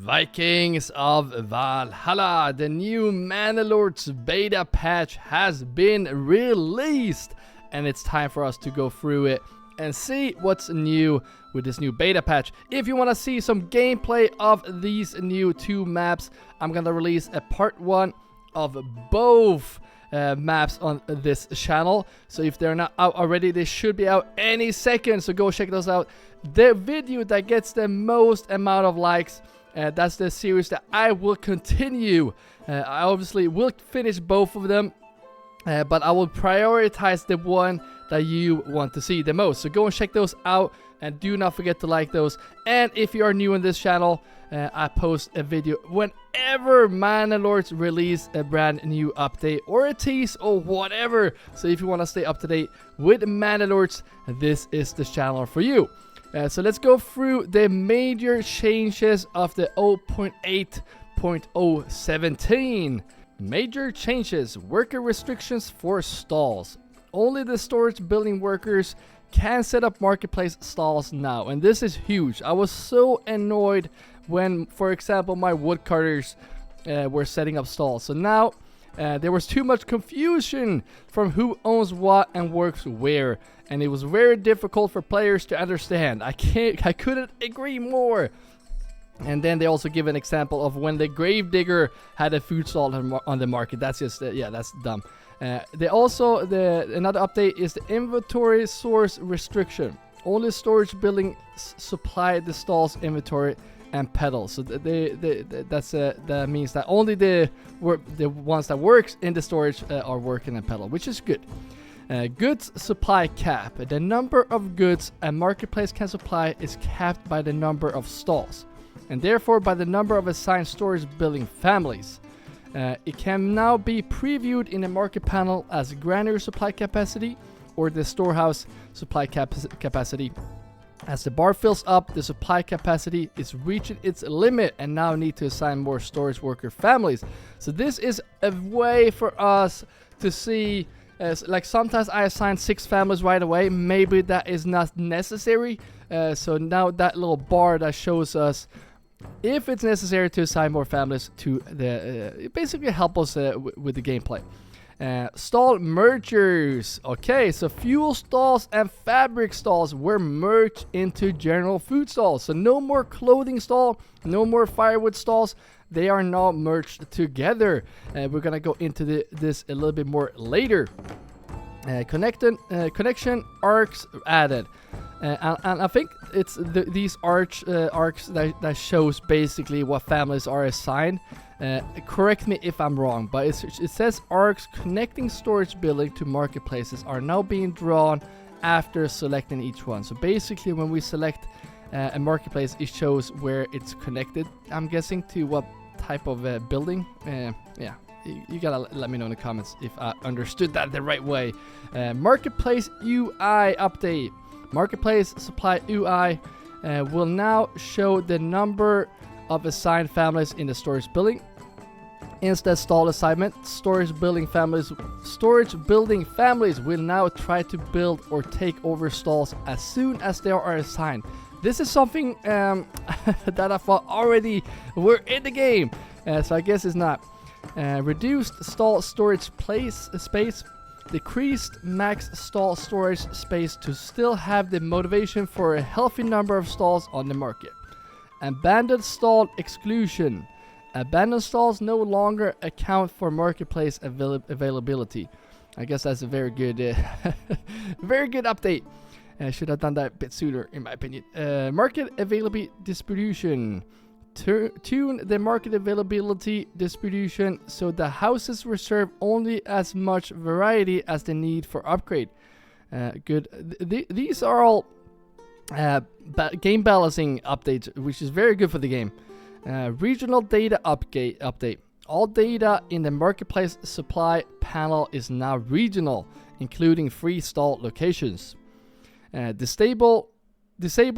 Vikings of Valhalla, the new Manor Lords beta patch has been released, and it's time for us to go through it and see what's new with this new beta patch. If you want to see some gameplay of these new two maps, I'm gonna release a part 1 of both maps on this channel. So if they're not out already, they should be out any second, so go check those out. The video that gets the most amount of likes, that's the series that I will continue. I obviously will finish both of them, but I will prioritize the one that you want to see the most. So go and check those out, and do not forget to like those. And if you are new on this channel, I post a video whenever Manor Lords release a brand new update or a tease or whatever. So if you want to stay up to date with Manor Lords, this is the channel for you. So let's go through the major changes of the 0.8.017. Major changes: worker restrictions for stalls. Only the storage building workers can set up marketplace stalls now, and this is huge. I was so annoyed when, for example, my woodcutters were setting up stalls. So now there was too much confusion from who owns what and works where, and it was very difficult for players to understand. I couldn't agree more. And then they also give an example of when the gravedigger had a food stall on the market. That's just yeah, that's dumb. They also another update is the inventory source restriction. Only storage buildings supply the stall's inventory and pedals. So that means that only the ones that works in the storage are working and pedal, which is good. Goods supply cap. The number of goods a marketplace can supply is capped by the number of stalls, and therefore by the number of assigned storage building families. It can now be previewed in the market panel as granary supply capacity or the storehouse supply capacity. As the bar fills up, the supply capacity is reaching its limit and now need to assign more storage worker families. So this is a way for us to see, like sometimes I assign 6 families right away. Maybe that is not necessary. So now that little bar that shows us if it's necessary to assign more families to the basically help us with the gameplay. Stall mergers. Okay, so fuel stalls and fabric stalls were merged into general food stalls. So no more clothing stall, no more firewood stalls. They are now merged together. We're gonna go into this a little bit more later. Connection arcs added. And I think it's these arcs that shows basically what families are assigned. Correct me if I'm wrong, but it says arcs connecting storage building to marketplaces are now being drawn after selecting each one. So basically when we select a marketplace, it shows where it's connected, I'm guessing, to what type of building. Yeah, you gotta let me know in the comments if I understood that the right way. Marketplace UI update. Marketplace supply UI will now show the number of assigned families in the storage building. Instead stall assignment, storage building families will now try to build or take over stalls as soon as they are assigned. This is something that I thought already were in the game, so I guess it's not. Reduced stall storage space. Decreased max stall storage space to still have the motivation for a healthy number of stalls on the market. Abandoned stall exclusion. Abandoned stalls no longer account for marketplace availability. I guess that's a very good very good update. Should have done that a bit sooner, in my opinion. Market availability distribution. Tune the market availability distribution so the houses reserve only as much variety as the need for upgrade. Good. These are all game balancing updates, which is very good for the game. Regional data update. All data in the marketplace supply panel is now regional, including free stall locations. Disable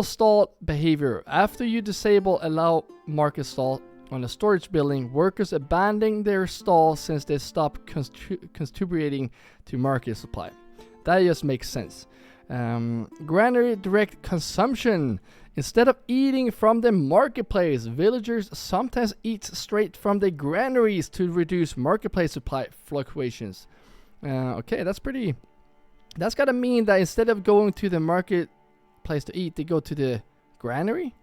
stall behavior. After you disable allow market stall on a storage building, workers abandon their stall since they stop contributing to market supply. That just makes sense. Granary direct consumption. Instead of eating from the marketplace, villagers sometimes eat straight from the granaries to reduce marketplace supply fluctuations. Okay, that's gotta mean that instead of going to the marketplace to eat, they go to the granary?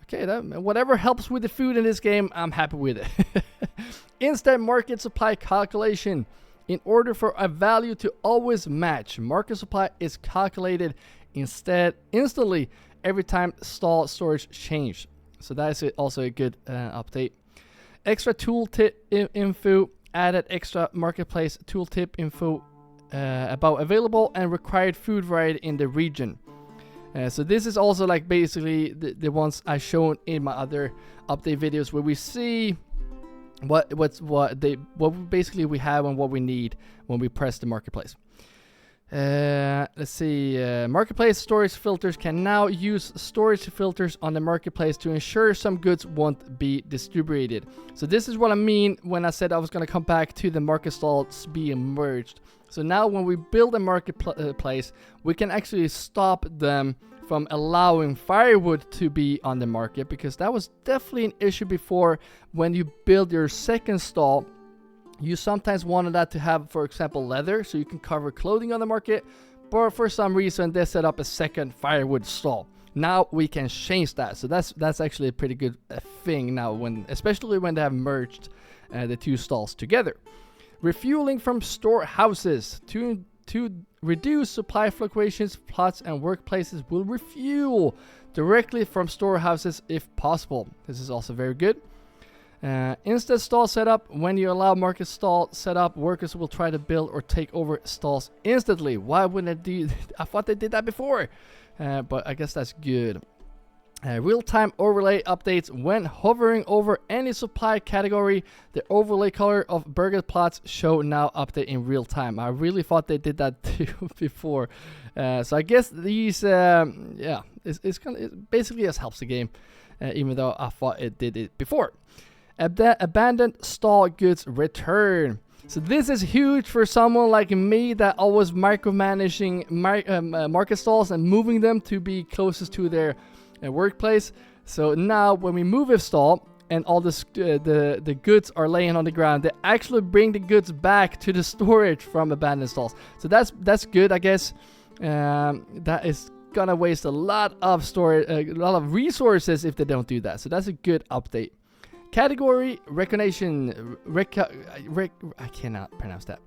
Okay, whatever helps with the food in this game, I'm happy with it. Instant market supply calculation. In order for a value to always match, market supply is calculated instantly every time stall storage change. So that is also a good update. Extra tooltip info. Added extra marketplace tooltip info about available and required food variety in the region. So this is also like basically the ones I shown in my other update videos, where we see what basically we have and what we need when we press the marketplace. Let's see. Marketplace storage filters can now use storage filters on the marketplace to ensure some goods won't be distributed. So this is what I mean when I said I was going to come back to the market stalls being merged. So now when we build a marketplace, we can actually stop them from allowing firewood to be on the market, because that was definitely an issue before. When you build your second stall, you sometimes wanted that to have, for example, leather, so you can cover clothing on the market, but for some reason they set up a second firewood stall. Now we can change that, so that's actually a pretty good thing now, especially when they have merged the two stalls together. Refueling from storehouses. To reduce supply fluctuations, plots and workplaces will refuel directly from storehouses if possible. This is also very good. Instant stall setup. When you allow market stall setup, workers will try to build or take over stalls instantly. Why wouldn't they do? I thought they did that before, but I guess that's good. Real-time overlay updates. When hovering over any supply category, the overlay color of burger plots show now update in real time. I really thought they did that too before. So I guess these, it basically just helps the game, even though I thought it did it before. Abandoned stall goods return. So this is huge for someone like me that always micromanaging market stalls and moving them to be closest to their workplace. So now when we move a stall and all the goods are laying on the ground, they actually bring the goods back to the storage from abandoned stalls. So that's good, I guess. That is gonna waste a lot of storage, a lot of resources if they don't do that. So that's a good update. Category recognition. I cannot pronounce that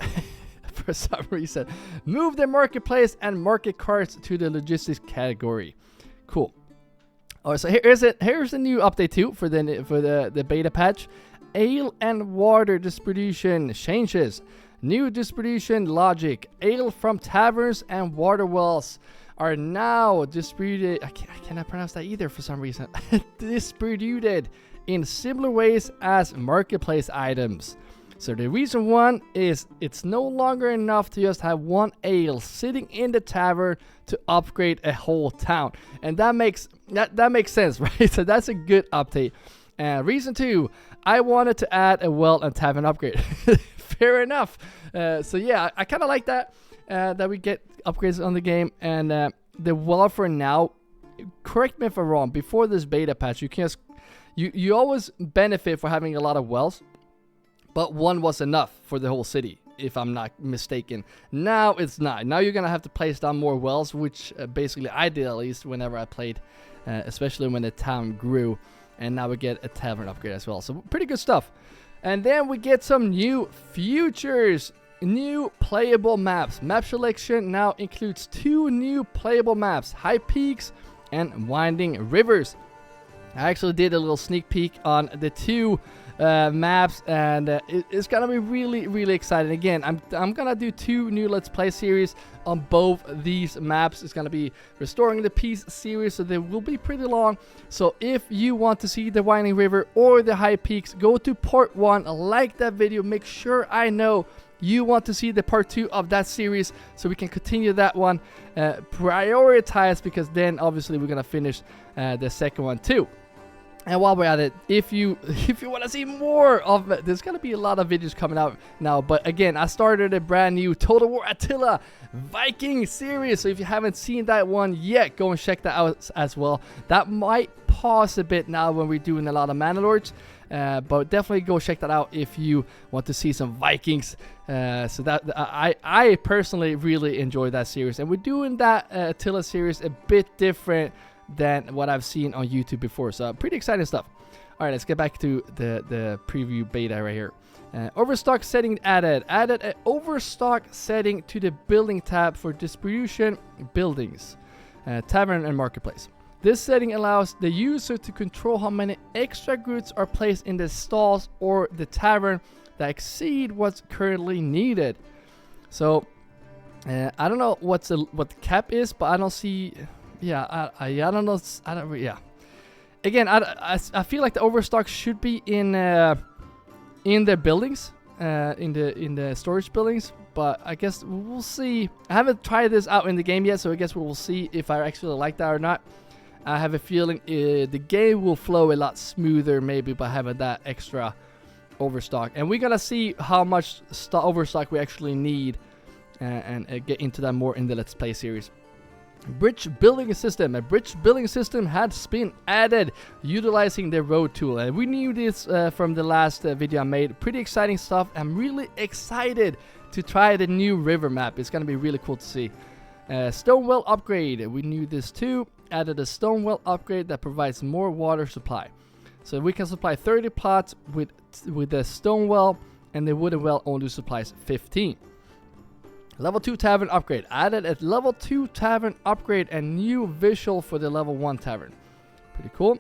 for some reason. Move the marketplace and market carts to the logistics category. Cool. All right, so here's a new update too for the beta patch. Ale and water distribution changes. New distribution logic. Ale from taverns and water wells are now distributed. I cannot pronounce that either for some reason. Distributed in similar ways as marketplace items. So the reason one is it's no longer enough to just have one ale sitting in the tavern to upgrade a whole town, and that makes sense, right? So that's a good update. And reason two, I wanted to add a well and tavern upgrade. Fair enough. So yeah, I kind of like that we get upgrades on the game. And the well for now, correct me if I'm wrong, before this beta patch, you always benefit for having a lot of wells, but one was enough for the whole city, if I'm not mistaken. Now it's not. Now you're gonna have to place down more wells, which basically I did, at least whenever I played, especially when the town grew. And now we get a tavern upgrade as well. So pretty good stuff. And then we get some new features, new playable maps. Map selection now includes 2 new playable maps, High Peaks and Winding Rivers. I actually did a little sneak peek on the 2 maps, and it's gonna be really exciting. Again, I'm gonna do 2 new Let's Play series on both these maps. It's gonna be Restoring the Peace series, so they will be pretty long. So if you want to see the Winding River or the High Peaks, go to part 1, like that video, make sure I know you want to see the part 2 of that series, so we can continue that one. Prioritize, because then obviously we're gonna finish the second one too. And while we're at it, if you want to see more of it, there's gonna be a lot of videos coming out now. But again, I started a brand new Total War Attila Viking series. So if you haven't seen that one yet, go and check that out as well. That might pause a bit now when we're doing a lot of Manor Lords. But definitely go check that out if you want to see some Vikings. So that I personally really enjoy that series, and we're doing that Attila series a bit different than what I've seen on YouTube before. So pretty exciting stuff. All right, let's get back to the preview beta right here. Overstock setting added. Added an overstock setting to the building tab for distribution buildings, tavern and marketplace. This setting allows the user to control how many extra goods are placed in the stalls or the tavern that exceed what's currently needed. So I don't know what the cap is, but I don't see. Yeah, I don't know. Yeah. Again, I feel like the overstock should be in the buildings, in the storage buildings. But I guess we'll see. I haven't tried this out in the game yet, so I guess we will see if I actually like that or not. I have a feeling the game will flow a lot smoother maybe by having that extra overstock. And we're gonna see how much overstock we actually need, and get into that more in the Let's Play series. Bridge building system. A bridge building system has been added utilizing the road tool, and we knew this from the last video I made. Pretty exciting stuff. I'm really excited to try the new river map. It's gonna be really cool to see. Stone well upgrade. We knew this too. Added a stone well upgrade that provides more water supply. So we can supply 30 plots with the stone well, and the wooden well only supplies 15. Level 2 tavern upgrade. Added a level 2 tavern upgrade and new visual for the level 1 tavern. Pretty cool.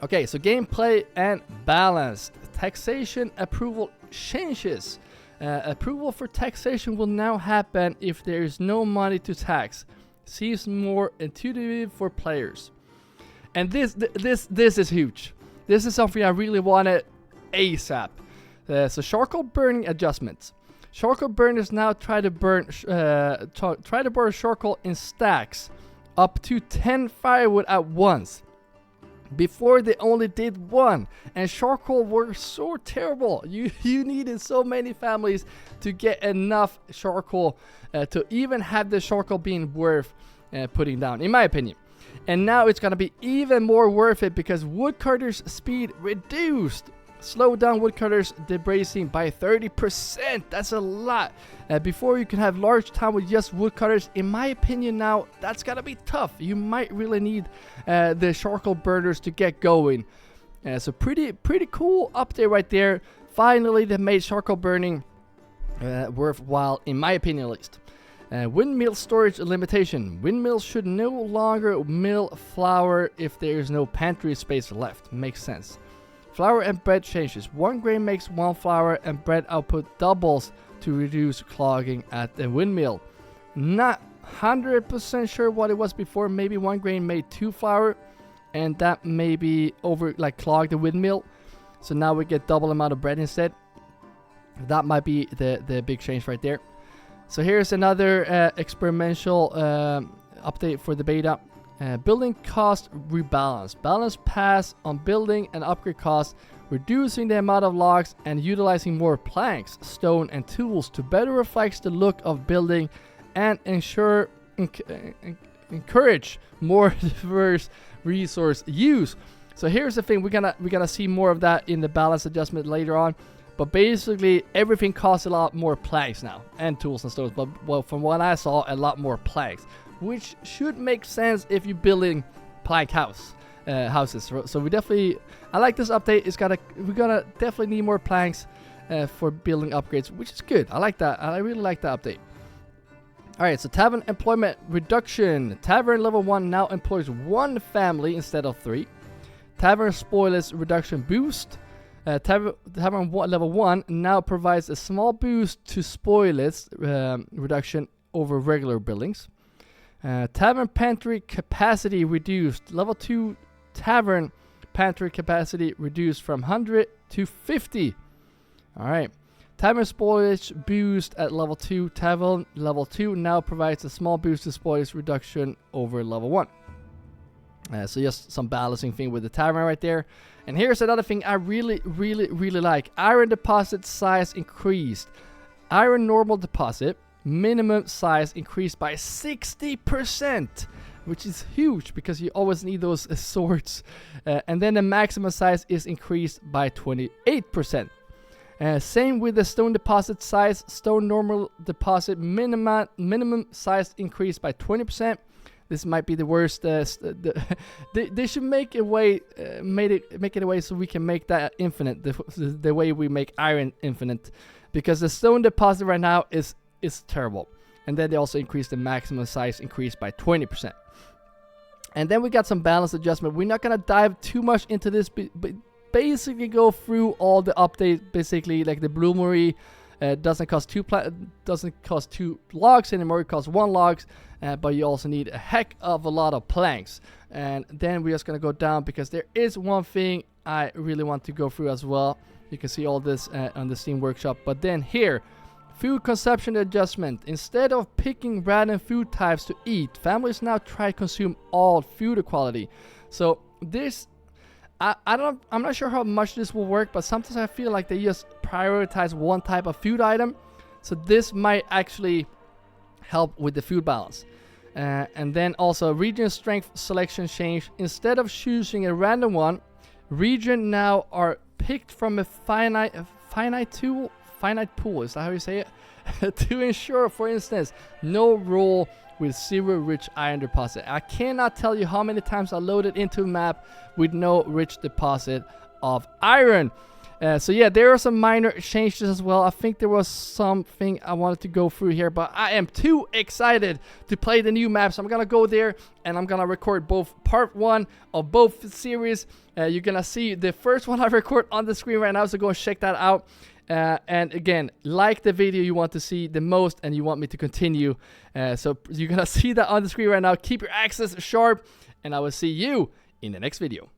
Okay, so gameplay and balanced. Taxation approval changes. Approval for taxation will now happen if there is no money to tax. Seems more intuitive for players. And this is huge. This is something I really wanted ASAP. So charcoal burning adjustments. Charcoal burners now try to burn charcoal in stacks, up to 10 firewood at once. Before they only did one, and charcoal were so terrible. You needed so many families to get enough charcoal to even have the charcoal being worth putting down, in my opinion. And now it's gonna be even more worth it because woodcutters' speed reduced. Slow down woodcutters debracing by 30%. That's a lot. Before you can have large town with just woodcutters. In my opinion now, that's gotta be tough. You might really need the charcoal burners to get going. So pretty cool update right there. Finally, they made charcoal burning worthwhile, in my opinion at least. Windmill storage limitation. Windmills should no longer mill flour if there is no pantry space left. Makes sense. Flour and bread changes. 1 grain makes 1 flour and bread output doubles to reduce clogging at the windmill. Not 100% sure what it was before. Maybe 1 grain made 2 flour, and that maybe clogged the windmill. So now we get double amount of bread instead. That might be the big change right there. So here's another experimental update for the beta. Building cost rebalance. Balance pass on building and upgrade costs, reducing the amount of logs and utilizing more planks, stone and tools to better reflect the look of building and encourage more diverse resource use. So here's the thing, we're gonna see more of that in the balance adjustment later on. But basically everything costs a lot more planks now and tools and stones. But well, from what I saw, a lot more planks, which should make sense if you're building plank houses. So we definitely, I like this update. We're gonna definitely need more planks for building upgrades, which is good. I like that. I really like that update. All right, so tavern employment reduction. Tavern level 1 now employs 1 family instead of 3. Tavern spoilers reduction boost. Tavern level 1 now provides a small boost to spoilers reduction over regular buildings. Tavern pantry capacity reduced. Level 2 tavern pantry capacity reduced from 100 to 50. Alright. Tavern spoilage boost at level 2. Tavern level 2 now provides a small boost to spoilage reduction over level 1. So just some balancing thing with the tavern right there. And here's another thing I really like. Iron deposit size increased. Iron normal deposit minimum size increased by 60%, which is huge because you always need those swords. And then the maximum size is increased by 28%. Same with the stone deposit size. Stone normal deposit minimum size increased by 20%. This might be the worst. They should make a way, make it a way so we can make that infinite. The way we make iron infinite, because the stone deposit right now is terrible. And then they also increased the maximum size, increased by 20%. And then we got some balance adjustment. We're not gonna dive too much into this, but basically go through all the updates. Basically, like the bloomery. Doesn't cost two logs anymore. It costs 1 logs, but you also need a heck of a lot of planks. And then we're just gonna go down because there is one thing I really want to go through as well. You can see all this on the Steam Workshop. But then here, food consumption adjustment. Instead of picking random food types to eat, families now try to consume all food equality. So this. I'm not sure how much this will work, but sometimes I feel like they just prioritize one type of food item. So this might actually help with the food balance. And then also region strength selection change. Instead of choosing a random one, region now are picked from a finite pool. Is that how you say it? To ensure, for instance, no rule with 0 rich iron deposit. I cannot tell you how many times I loaded into a map with no rich deposit of iron. So yeah, there are some minor changes as well. I think there was something I wanted to go through here, but I am too excited to play the new map. So I'm gonna go there and I'm gonna record both part 1 of both series. You're gonna see the first one I record on the screen right now, so go and check that out. And again, like the video you want to see the most and you want me to continue. So you're gonna see that on the screen right now. Keep your axes sharp, and I will see you in the next video.